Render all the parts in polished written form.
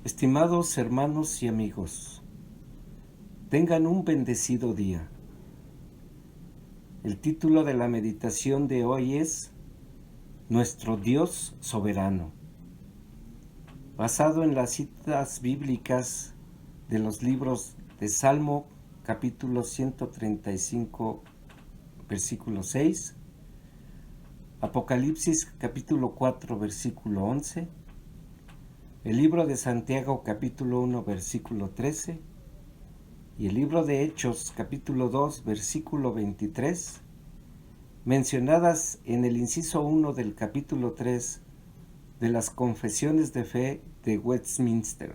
Estimados hermanos y amigos, tengan un bendecido día. El título de la meditación de hoy es Nuestro Dios Soberano, basado en las citas bíblicas de los libros de Salmo capítulo 135, versículo 6, Apocalipsis capítulo 4, versículo 11, el libro de Santiago capítulo 1, versículo 13, y el libro de Hechos capítulo 2, versículo 23, mencionadas en el inciso 1 del capítulo 3 de las Confesiones de Fe de Westminster.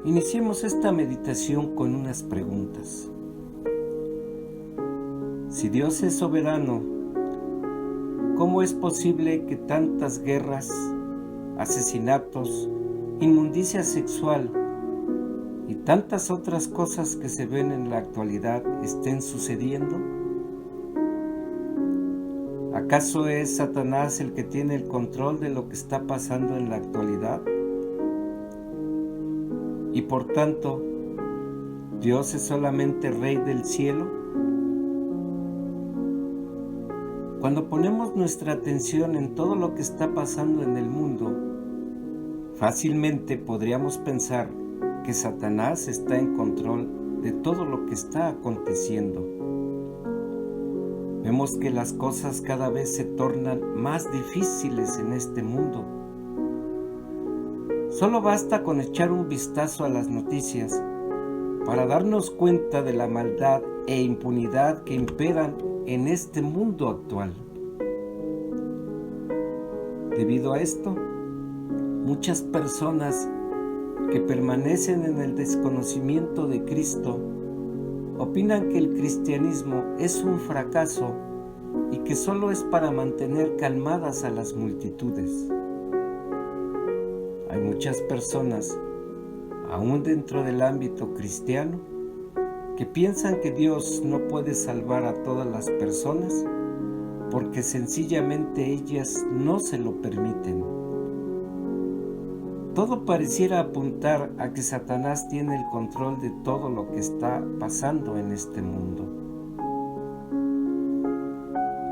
Iniciemos esta meditación con unas preguntas. Si Dios es soberano, ¿cómo es posible que tantas guerras, asesinatos, inmundicia sexual y tantas otras cosas que se ven en la actualidad estén sucediendo? ¿Acaso es Satanás el que tiene el control de lo que está pasando en la actualidad? Y por tanto, ¿Dios es solamente Rey del cielo? Cuando ponemos nuestra atención en todo lo que está pasando en el mundo, fácilmente podríamos pensar que Satanás está en control de todo lo que está aconteciendo. Vemos que las cosas cada vez se tornan más difíciles en este mundo. Solo basta con echar un vistazo a las noticias para darnos cuenta de la maldad e impunidad que imperan en este mundo actual. Debido a esto, muchas personas que permanecen en el desconocimiento de Cristo opinan que el cristianismo es un fracaso y que solo es para mantener calmadas a las multitudes. Hay muchas personas, aún dentro del ámbito cristiano, que piensan que Dios no puede salvar a todas las personas porque sencillamente ellas no se lo permiten. Todo pareciera apuntar a que Satanás tiene el control de todo lo que está pasando en este mundo.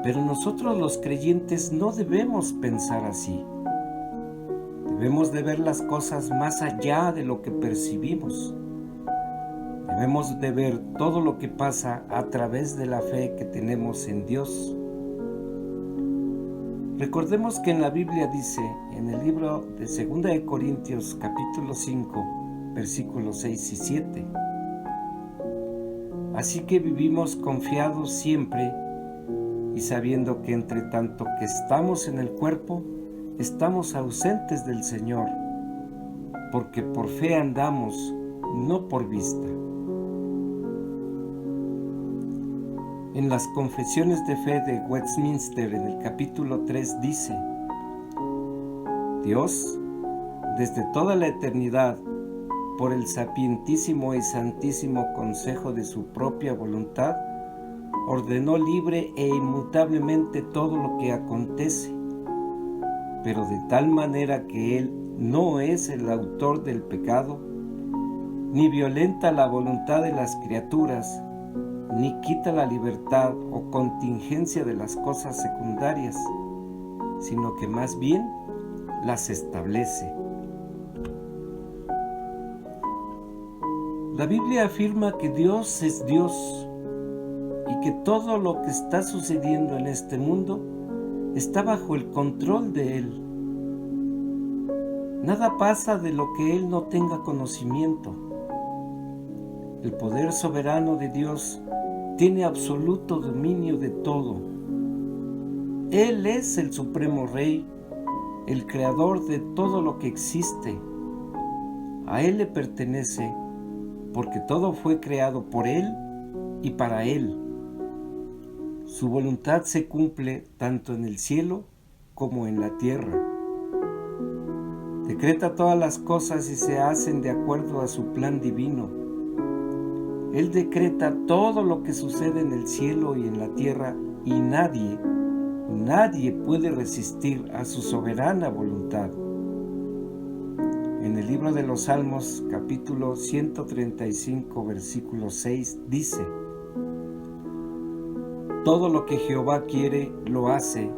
Pero nosotros los creyentes no debemos pensar así. Debemos de ver las cosas más allá de lo que percibimos. Debemos de ver todo lo que pasa a través de la fe que tenemos en Dios. Recordemos que en la Biblia dice, en el libro de 2 de Corintios capítulo 5, versículos 6 y 7, así que vivimos confiados siempre y sabiendo que entre tanto que estamos en el cuerpo, estamos ausentes del Señor, porque por fe andamos, no por vista. En las Confesiones de Fe de Westminster, en el capítulo 3, dice: Dios, desde toda la eternidad, por el sapientísimo y santísimo consejo de su propia voluntad, ordenó libre e inmutablemente todo lo que acontece, pero de tal manera que Él no es el autor del pecado, ni violenta la voluntad de las criaturas, ni quita la libertad o contingencia de las cosas secundarias, sino que más bien las establece. La Biblia afirma que Dios es Dios y que todo lo que está sucediendo en este mundo está bajo el control de Él. Nada pasa de lo que Él no tenga conocimiento. El poder soberano de Dios tiene absoluto dominio de todo. Él es el supremo Rey, el creador de todo lo que existe. A Él le pertenece, porque todo fue creado por Él y para Él. Su voluntad se cumple tanto en el cielo como en la tierra. Decreta todas las cosas y se hacen de acuerdo a su plan divino. Él decreta todo lo que sucede en el cielo y en la tierra, y nadie puede resistir a su soberana voluntad. En el libro de los Salmos, capítulo 135, versículo 6, dice: todo lo que Jehová quiere lo hace,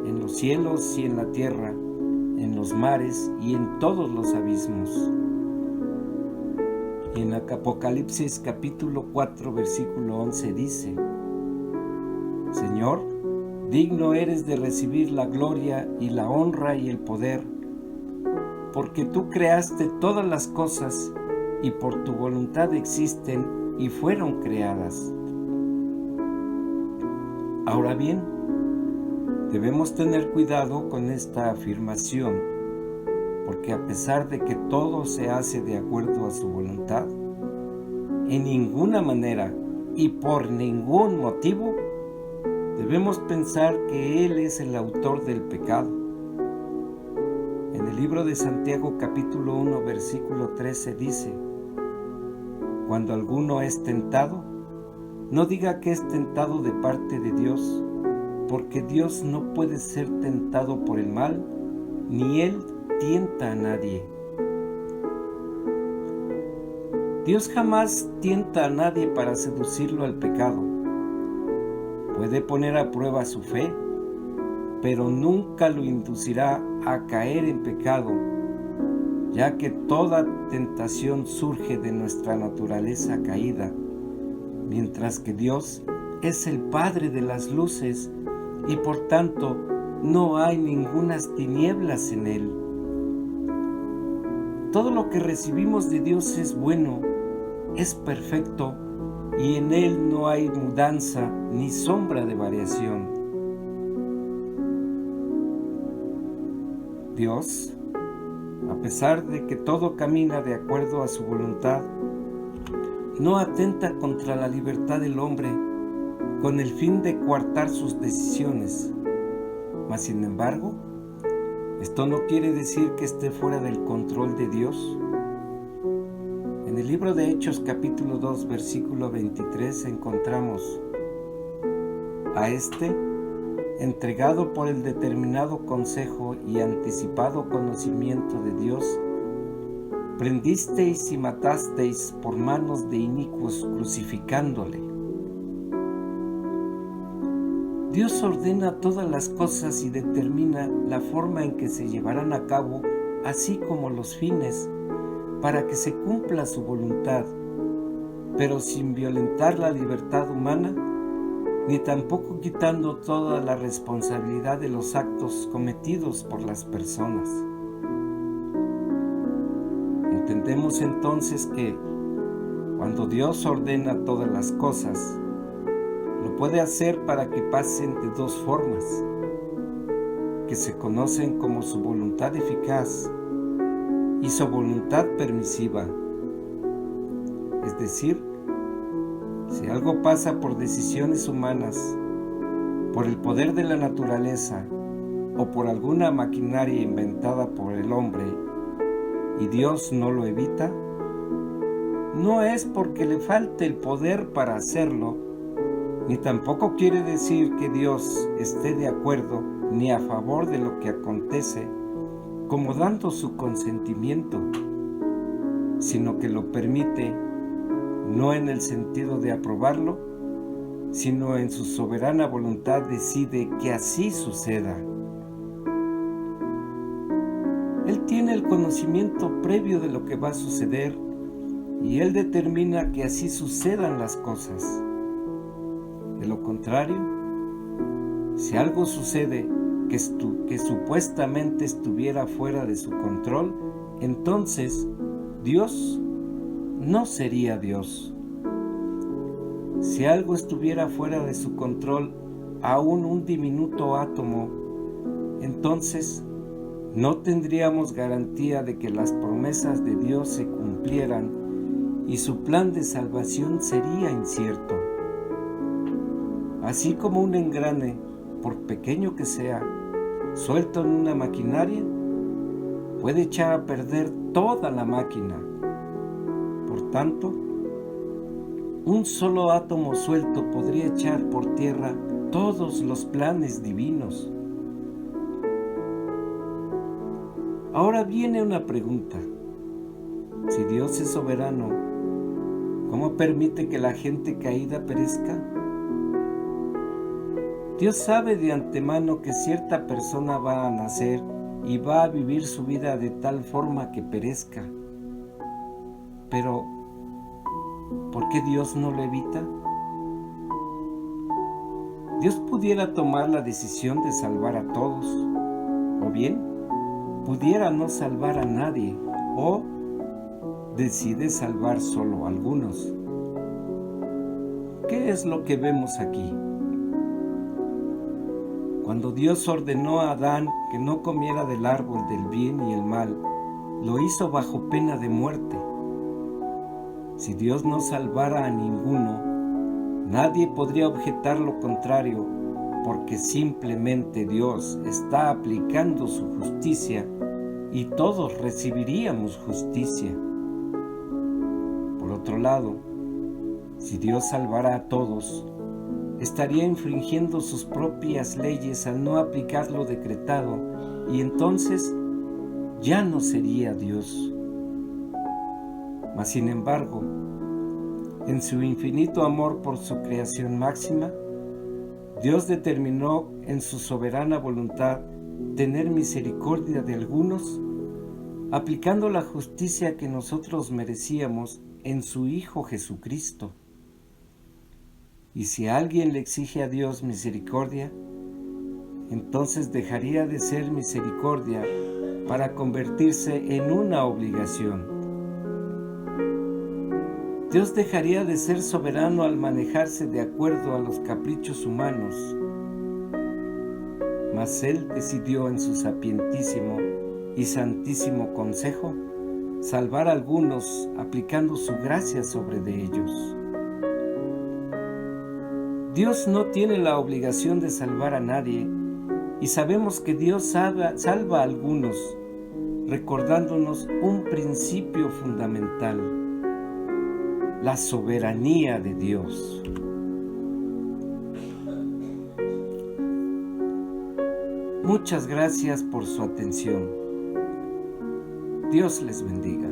en los cielos y en la tierra, en los mares y en todos los abismos. Y en Apocalipsis capítulo 4, versículo 11 dice: Señor, digno eres de recibir la gloria y la honra y el poder, porque tú creaste todas las cosas y por tu voluntad existen y fueron creadas. Ahora bien, debemos tener cuidado con esta afirmación, porque a pesar de que todo se hace de acuerdo a su voluntad, en ninguna manera y por ningún motivo debemos pensar que Él es el autor del pecado. En el libro de Santiago capítulo 1 versículo 13 dice: cuando alguno es tentado, no diga que es tentado de parte de Dios, porque Dios no puede ser tentado por el mal, ni Él tienta a nadie. Dios jamás tienta a nadie para seducirlo al pecado. Puede poner a prueba su fe, pero nunca lo inducirá a caer en pecado, ya que toda tentación surge de nuestra naturaleza caída, mientras que Dios es el Padre de las luces y por tanto no hay ningunas tinieblas en Él. Todo lo que recibimos de Dios es bueno, es perfecto y en Él no hay mudanza ni sombra de variación. Dios, a pesar de que todo camina de acuerdo a su voluntad, no atenta contra la libertad del hombre con el fin de coartar sus decisiones. Mas, sin embargo, esto no quiere decir que esté fuera del control de Dios. En el libro de Hechos capítulo 2 versículo 23 encontramos: a este, entregado por el determinado consejo y anticipado conocimiento de Dios, prendisteis y matasteis por manos de inicuos crucificándole. Dios ordena todas las cosas y determina la forma en que se llevarán a cabo, así como los fines, para que se cumpla su voluntad, pero sin violentar la libertad humana, ni tampoco quitando toda la responsabilidad de los actos cometidos por las personas. Entendemos entonces que, cuando Dios ordena todas las cosas, lo puede hacer para que pasen de dos formas, que se conocen como su voluntad eficaz y su voluntad permisiva. Es decir, si algo pasa por decisiones humanas, por el poder de la naturaleza o por alguna maquinaria inventada por el hombre, y Dios no lo evita, no es porque le falte el poder para hacerlo, ni tampoco quiere decir que Dios esté de acuerdo ni a favor de lo que acontece, como dando su consentimiento, sino que lo permite, no en el sentido de aprobarlo, sino en su soberana voluntad decide que así suceda. Él tiene el conocimiento previo de lo que va a suceder y Él determina que así sucedan las cosas. De lo contrario, si algo sucede que supuestamente estuviera fuera de su control, entonces Dios no sería Dios. Si algo estuviera fuera de su control, aún un diminuto átomo, entonces no tendríamos garantía de que las promesas de Dios se cumplieran y su plan de salvación sería incierto. Así como un engrane, por pequeño que sea, suelto en una maquinaria, puede echar a perder toda la máquina. Por tanto, un solo átomo suelto podría echar por tierra todos los planes divinos. Ahora viene una pregunta. Si Dios es soberano, ¿cómo permite que la gente caída perezca? Dios sabe de antemano que cierta persona va a nacer y va a vivir su vida de tal forma que perezca. Pero, ¿por qué Dios no lo evita? Dios pudiera tomar la decisión de salvar a todos, o bien, pudiera no salvar a nadie, o decide salvar solo a algunos. ¿Qué es lo que vemos aquí? Cuando Dios ordenó a Adán que no comiera del árbol del bien y el mal, lo hizo bajo pena de muerte. Si Dios no salvara a ninguno, nadie podría objetar lo contrario, porque simplemente Dios está aplicando su justicia y todos recibiríamos justicia. Por otro lado, si Dios salvara a todos, estaría infringiendo sus propias leyes al no aplicar lo decretado, y entonces ya no sería Dios. Mas sin embargo, en su infinito amor por su creación máxima, Dios determinó en su soberana voluntad tener misericordia de algunos, aplicando la justicia que nosotros merecíamos en su Hijo Jesucristo. Y si alguien le exige a Dios misericordia, entonces dejaría de ser misericordia para convertirse en una obligación. Dios dejaría de ser soberano al manejarse de acuerdo a los caprichos humanos, mas Él decidió en su sapientísimo y santísimo consejo salvar a algunos aplicando su gracia sobre de ellos. Dios no tiene la obligación de salvar a nadie, y sabemos que Dios salva a algunos, recordándonos un principio fundamental: la soberanía de Dios. Muchas gracias por su atención. Dios les bendiga.